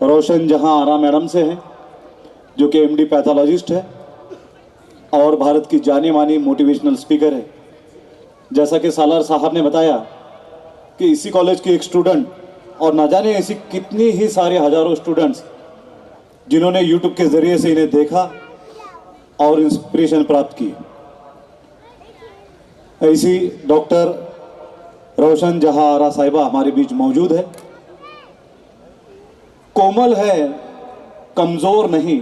रोशन जहां आरा मैडम से हैं, जो कि एमडी पैथोलॉजिस्ट है और भारत की जानी मानी मोटिवेशनल स्पीकर है। जैसा कि सालार साहब ने बताया कि इसी कॉलेज के एक स्टूडेंट और ना जाने ऐसी कितनी ही सारे हजारों स्टूडेंट्स जिन्होंने यूट्यूब के ज़रिए से इन्हें देखा और इंस्पिरेशन प्राप्त की। ऐसी डॉक्टर रोशन जहां आरा साहिबा हमारे बीच मौजूद है। कोमल है, कमज़ोर नहीं,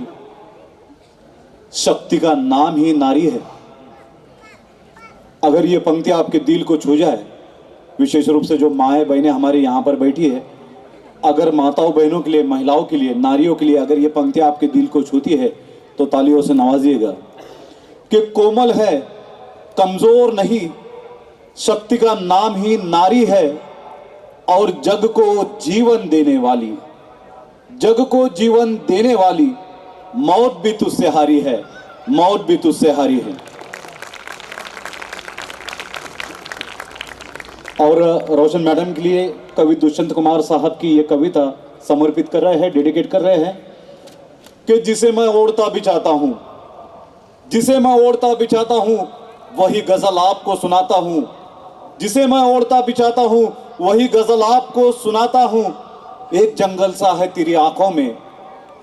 शक्ति का नाम ही नारी है। अगर ये पंक्ति आपके दिल को छू जाए, विशेष रूप से जो माएँ बहनें हमारे यहाँ पर बैठी है, अगर माताओं बहनों के लिए, महिलाओं के लिए, नारियों के लिए अगर ये पंक्ति आपके दिल को छूती है तो तालियों से नवाजिएगा कि कोमल है, कमज़ोर नहीं, शक्ति का नाम ही नारी है और जग को जीवन देने वाली, जग को जीवन देने वाली, मौत भी तुझसे हारी है, मौत भी तुझसे हारी है। और रोशन मैडम के लिए कवि दुष्यंत कुमार साहब की ये कविता समर्पित कर रहे हैं, डेडिकेट कर रहे हैं कि जिसे मैं ओढ़ता बिछाता हूं, जिसे मैं ओढ़ता बिछाता हूं वही गजल आपको सुनाता हूं, जिसे मैं ओढ़ता बिछाता हूं वही गजल आपको सुनाता हूं। एक जंगल सा है तेरी आंखों में,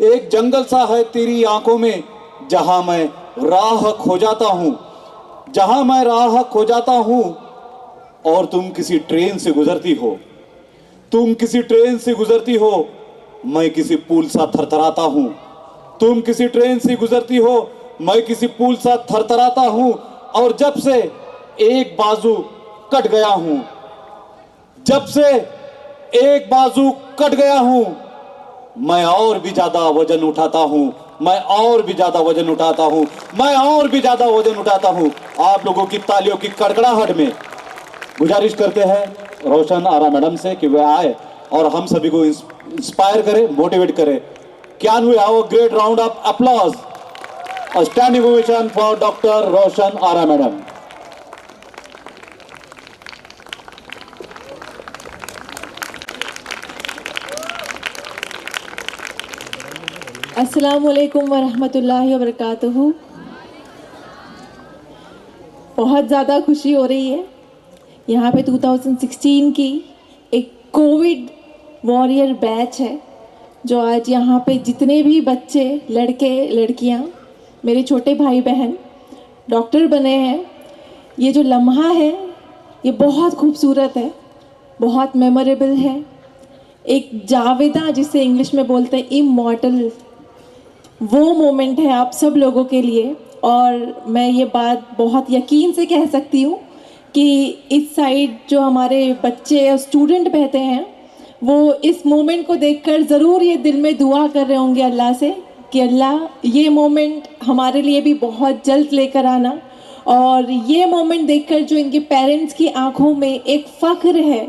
एक जंगल सा है तेरी आंखों में, जहां मैं राह खो जाता हूं, जहां मैं राह खो जाता हूं और तुम किसी ट्रेन से गुजरती हो, तुम किसी ट्रेन से गुजरती हो, मैं किसी पुल सा थरथराता हूं, तुम किसी ट्रेन से गुजरती हो, मैं किसी पुल सा थरथराता हूं और जब से एक बाजू कट गया हूं, जब से एक बाजू कट गया हूं, मैं और भी ज्यादा वजन उठाता हूं, मैं और भी ज्यादा वजन उठाता हूं, मैं और भी ज्यादा वजन उठाता हूं। आप लोगों की तालियों की कड़कड़ाहट में गुजारिश करते हैं रोशन आरा मैडम से कि वे आए और हम सभी को इंस्पायर करें, मोटिवेट करें। Can we have a great round of applause, a standing ovation for doctor Roshan Ara madam. अस्सलाम वालेकुम वरहमतुल्लाहि वबरकातुहू। बहुत ज़्यादा खुशी हो रही है। यहाँ पे 2016 की एक कोविड वॉरियर बैच है जो आज यहाँ पे जितने भी बच्चे, लड़के लड़कियाँ, मेरे छोटे भाई बहन डॉक्टर बने हैं। ये जो लम्हा है ये बहुत खूबसूरत है, बहुत मेमोरेबल है। एक जावेदा जिसे इंग्लिश में बोलते हैं इमॉर्टल, वो मोमेंट है आप सब लोगों के लिए। और मैं ये बात बहुत यकीन से कह सकती हूँ कि इस साइड जो हमारे बच्चे और स्टूडेंट बैठे हैं वो इस मोमेंट को देखकर ज़रूर ये दिल में दुआ कर रहे होंगे अल्लाह से कि अल्लाह ये मोमेंट हमारे लिए भी बहुत जल्द लेकर आना। और ये मोमेंट देखकर जो इनके पेरेंट्स की आंखों में एक फ़ख्र है,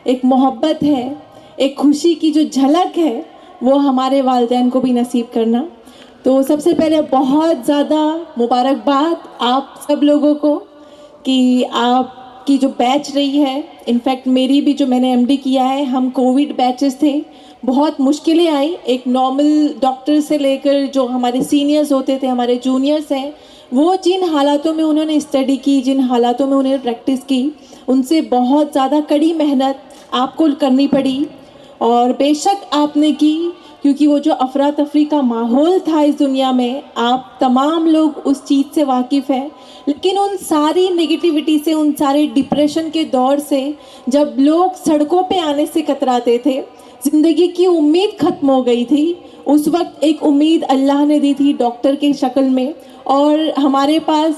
एक मोहब्बत है, एक खुशी की जो झलक है, वो हमारे वालिदैन को भी नसीब करना। तो सबसे पहले बहुत ज़्यादा मुबारकबाद आप सब लोगों को कि आपकी जो बैच रही है, इनफैक्ट मेरी भी जो मैंने एमडी किया है, हम कोविड बैचेस थे, बहुत मुश्किलें आई। एक नॉर्मल डॉक्टर से लेकर जो हमारे सीनियर्स होते थे, हमारे जूनियर्स हैं, वो जिन हालातों में उन्होंने स्टडी की, जिन हालातों में उन्होंने प्रैक्टिस की, उनसे बहुत ज़्यादा कड़ी मेहनत आपको करनी पड़ी। और बेशक आपने की, क्योंकि वो जो अफरा तफरी का माहौल था इस दुनिया में, आप तमाम लोग उस चीज़ से वाकिफ़ हैं। लेकिन उन सारी नेगेटिविटी से, उन सारे डिप्रेशन के दौर से जब लोग सड़कों पे आने से कतराते थे, ज़िंदगी की उम्मीद ख़त्म हो गई थी, उस वक्त एक उम्मीद अल्लाह ने दी थी डॉक्टर के शक्ल में। और हमारे पास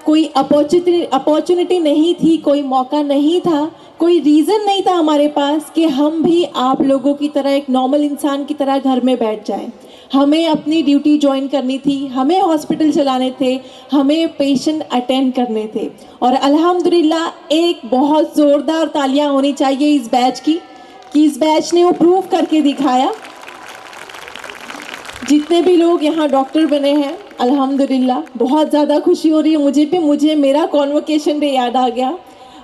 कोई अपॉर्चुनिटी नहीं थी, कोई मौका नहीं था, कोई रीज़न नहीं था हमारे पास कि हम भी आप लोगों की तरह एक नॉर्मल इंसान की तरह घर में बैठ जाएं। हमें अपनी ड्यूटी ज्वाइन करनी थी, हमें हॉस्पिटल चलाने थे, हमें पेशेंट अटेंड करने थे। और अल्हम्दुलिल्लाह एक बहुत ज़ोरदार तालियां होनी चाहिए इस बैच की कि इस बैच ने वो प्रूव करके दिखाया। जितने भी लोग यहाँ डॉक्टर बने हैं, अल्हम्दुलिल्लाह बहुत ज़्यादा खुशी हो रही है मुझे मेरा कॉन्वोकेशन डे याद आ गया।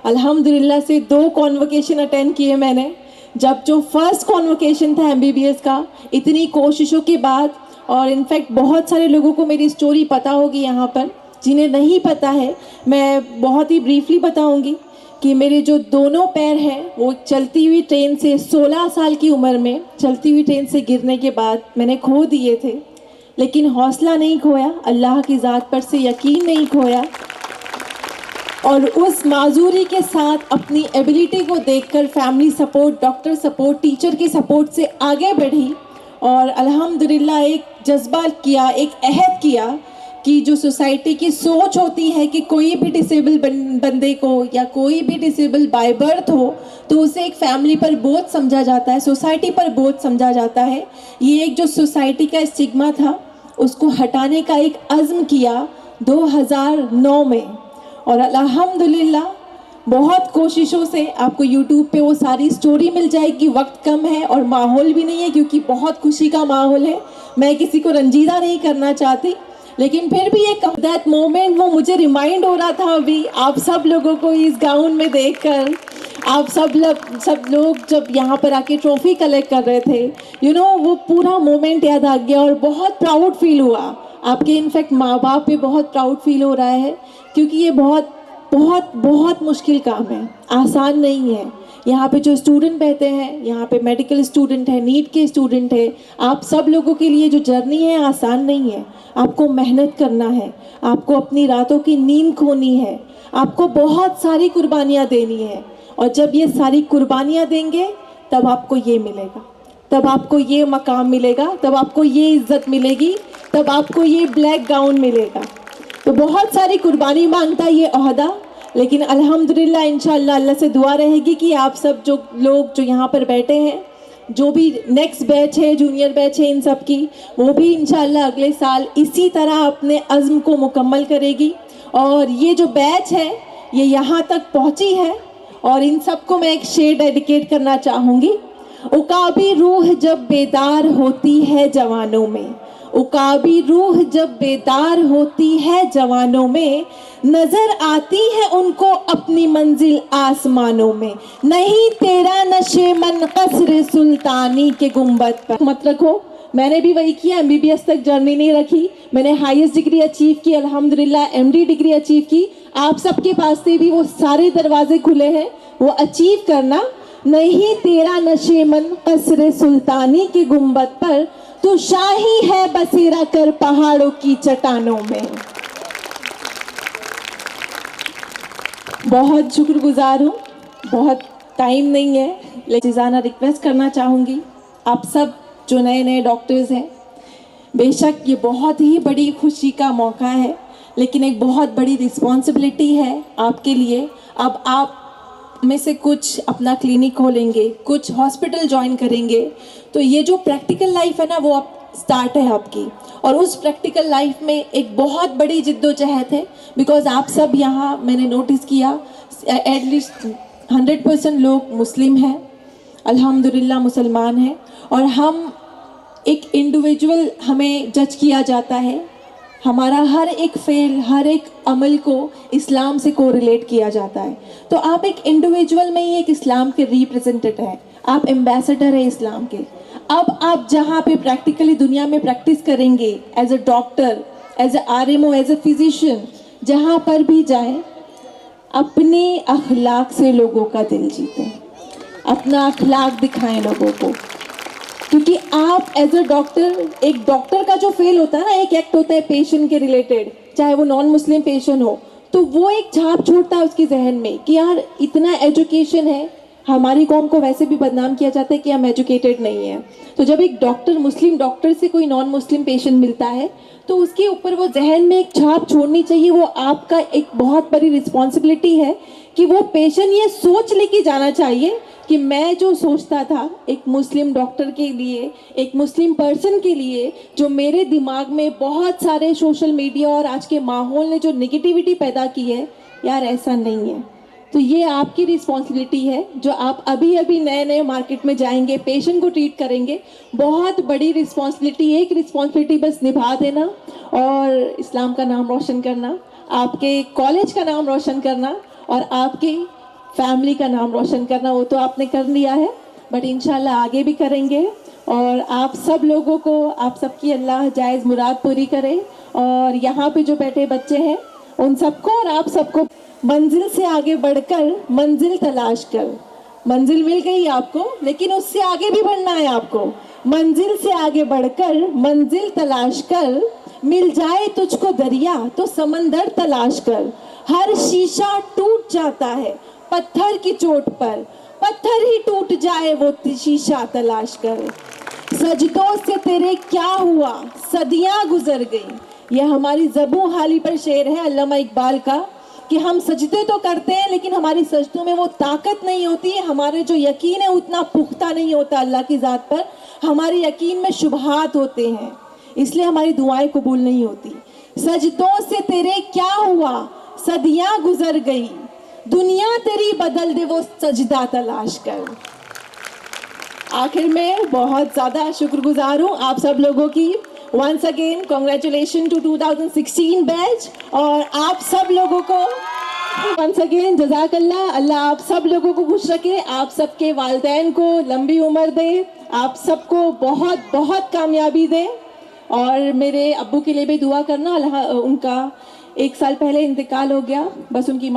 अल्हम्दुलिल्लाह से 2 कॉन्वोकेशन अटेंड किए मैंने, जब जो फर्स्ट कॉन्वोकेशन था MBBS का, इतनी कोशिशों के बाद, और इनफैक्ट बहुत सारे लोगों को मेरी स्टोरी पता होगी यहाँ पर, जिन्हें नहीं पता है मैं बहुत ही ब्रीफली बताऊंगी कि मेरे जो दोनों पैर हैं वो चलती हुई ट्रेन से 16 साल की उम्र में चलती हुई ट्रेन से गिरने के बाद मैंने खो दिए थे, लेकिन हौसला नहीं खोया, अल्लाह की ज़ात पर से यकीन नहीं खोया, और उस माजूरी के साथ अपनी एबिलिटी को देखकर family support, doctor support, teacher की सपोर्ट से आगे बढ़ी और अल्हम्दुलिल्लाह एक जज्बा किया, एक अहद किया कि जो सोसाइटी की सोच होती है कि कोई भी डिसेबल बंदे को या कोई भी डिसेबल बाय बर्थ हो तो उसे एक फैमिली पर बोझ समझा जाता है, सोसाइटी पर बोझ समझा जाता है। ये एक जो सोसाइटी का स्टिग्मा था उसको हटाने का एक अज़्म किया 2009 में, और अल्हम्दुलिल्लाह बहुत कोशिशों से आपको यूट्यूब पे वो सारी स्टोरी मिल जाएगी। वक्त कम है और माहौल भी नहीं है क्योंकि बहुत खुशी का माहौल है, मैं किसी को रंजीदा नहीं करना चाहती, लेकिन फिर भी एक दैट मोमेंट वो मुझे रिमाइंड हो रहा था अभी आप सब लोगों को इस गाउन में देखकर। आप सब लोग जब यहाँ पर आके ट्रॉफी कलेक्ट कर रहे थे, वो पूरा मोमेंट याद आ गया और बहुत प्राउड फील हुआ। आपके इनफैक्ट माँ बाप पे बहुत प्राउड फील हो रहा है क्योंकि ये बहुत बहुत बहुत मुश्किल काम है, आसान नहीं है। यहाँ पे जो स्टूडेंट बैठे हैं, यहाँ पे मेडिकल स्टूडेंट है, नीट के स्टूडेंट है, आप सब लोगों के लिए जो जर्नी है आसान नहीं है। आपको मेहनत करना है, आपको अपनी रातों की नींद खोनी है, आपको बहुत सारी कुर्बानियाँ देनी है, और जब ये सारी कुर्बानियाँ देंगे तब आपको ये मिलेगा, तब आपको ये मकाम मिलेगा, तब आपको ये इज्जत मिलेगी, तब आपको ये ब्लैक गाउन मिलेगा। तो बहुत सारी कुर्बानी मांगता है ये ओहदा, लेकिन अल्हम्दुलिल्लाह इंशाअल्लाह अल्लाह से दुआ रहेगी कि आप सब जो लोग जो यहाँ पर बैठे हैं, जो भी नेक्स्ट बैच है, जूनियर बैच है, इन सब की वो भी इंशाअल्लाह अगले साल इसी तरह अपने अज़्म को मुकम्मल करेगी। और ये जो बैच है ये यहाँ तक पहुँची है, और इन सबको मैं एक शेर डेडिकेट करना चाहूँगी। उकाबी रूह जब बेदार होती है जवानों में, उकाबी रूह जब बेदार होती है जवानों में, नजर आती है उनको अपनी मंजिल आसमानों में। नहीं तेरा नशे मन कसर सुल्तानी के गुंबद पर मत रखो। मैंने भी वही किया, MBBS तक जर्नी नहीं रखी, मैंने हाईएस्ट डिग्री अचीव की, अल्हम्दुलिल्लाह MD डिग्री अचीव की। आप सबके पास से भी वो सारे दरवाजे खुले हैं, वो अचीव करना। नहीं तेरा नशे मन कसर सुल्तानी के गुंबद पर, तू शाही है बसेरा कर पहाड़ों की चट्टानों में। बहुत शुक्रगुजार हूँ, बहुत टाइम नहीं है, लेकिन जाना रिक्वेस्ट करना चाहूँगी आप सब जो नए नए डॉक्टर्स हैं, बेशक ये बहुत ही बड़ी खुशी का मौका है, लेकिन एक बहुत बड़ी रिस्पॉन्सिबिलिटी है आपके लिए। अब आप में से कुछ अपना क्लिनिक खोलेंगे, कुछ हॉस्पिटल ज्वाइन करेंगे, तो ये जो प्रैक्टिकल लाइफ है ना वो अब स्टार्ट है आपकी, और उस प्रैक्टिकल लाइफ में एक बहुत बड़ी जिद्दोजहद है। बिकॉज आप सब यहाँ मैंने नोटिस किया एटलीस्ट 100% लोग मुस्लिम हैं, अल्हम्दुलिल्लाह मुसलमान हैं, और हम एक इंडिविजुअल हमें जज किया जाता है, हमारा हर एक फेल, हर एक अमल को इस्लाम से कोरिलेट किया जाता है। तो आप एक इंडिविजुअल में ही एक इस्लाम के रिप्रेजेंटेटिव हैं, आप एम्बेसडर हैं इस्लाम के। अब आप जहाँ पे प्रैक्टिकली दुनिया में प्रैक्टिस करेंगे as a doctor, as a RMO, as a physician, जहाँ पर भी जाएं अपने अखलाक से लोगों का दिल जीतें, अपना अखलाक दिखाएं लोगों को। क्योंकि आप एज अ डॉक्टर, एक डॉक्टर का जो फेल होता है ना, एक एक्ट होता है पेशेंट के रिलेटेड, चाहे वो नॉन मुस्लिम पेशेंट हो, तो वो एक छाप छोड़ता है उसके जहन में कि यार इतना एजुकेशन है। हमारी कौम को वैसे भी बदनाम किया जाता है कि हम एजुकेटेड नहीं हैं। तो जब एक डॉक्टर मुस्लिम डॉक्टर से कोई नॉन मुस्लिम पेशेंट मिलता है तो उसके ऊपर वो जहन में एक छाप छोड़नी चाहिए। वो आपका एक बहुत बड़ी रिस्पॉन्सिबिलिटी है कि वो पेशेंट ये सोच लेके जाना चाहिए कि मैं जो सोचता था एक मुस्लिम डॉक्टर के लिए, एक मुस्लिम पर्सन के लिए, जो मेरे दिमाग में बहुत सारे सोशल मीडिया और आज के माहौल ने जो नेगेटिविटी पैदा की है, यार ऐसा नहीं है। तो ये आपकी रिस्पॉन्सिबिलिटी है जो आप अभी अभी नए नए मार्केट में जाएंगे, पेशेंट को ट्रीट करेंगे, बहुत बड़ी रिस्पॉन्सिबिलिटी। एक रिस्पॉन्सिबिलिटी बस निभा देना और इस्लाम का नाम रोशन करना, आपके कॉलेज का नाम रोशन करना और आपकी फैमिली का नाम रोशन करना, वो तो आपने कर लिया है। बट इंशाल्लाह आगे भी करेंगे। और आप सब लोगों को, आप सबकी अल्लाह जायज़ मुराद पूरी करे। और यहाँ पे जो बैठे बच्चे हैं उन सबको और आप सबको मंजिल से आगे बढ़कर मंजिल तलाश कर, मंजिल मिल गई आपको लेकिन उससे आगे भी बढ़ना है आपको। मंजिल से आगे बढ़कर मंजिल तलाश कर, मिल जाए तुझको दरिया तो समंदर तलाश कर। हर शीशा टूट जाता है पत्थर की चोट पर, पत्थर ही टूट जाए वो शीशा तलाश कर। सजदों से तेरे क्या हुआ सदियां गुजर गई। यह हमारी ज़बू हाली पर शेर है अल्लामा इकबाल का कि हम सजदे तो करते हैं लेकिन हमारी सजदों में वो ताकत नहीं होती, हमारे जो यकीन है उतना पुख्ता नहीं होता अल्लाह की ज़ात पर। हमारे यकीन में शुबहात होते हैं, इसलिए हमारी दुआएं कबूल नहीं होती। सजदों से तेरे क्या हुआ सदियां गुजर गई, दुनिया तेरी बदल दे वो सजदा तलाश कर। आखिर में बहुत ज़्यादा शुक्रगुजार हूँ आप सब लोगों की। Once again congratulation to 2016 batch. और आप सब लोगों को वंस अगेन जज़ाकल्लाह। अल्लाह आप सब लोगों को खुश रखे, आप सबके वालिदैन को लंबी उम्र दे, आप सबको बहुत बहुत कामयाबी दे। और मेरे अब्बू के लिए भी दुआ करना, अल्लाह, उनका 1 साल पहले इंतकाल हो गया, बस उनकी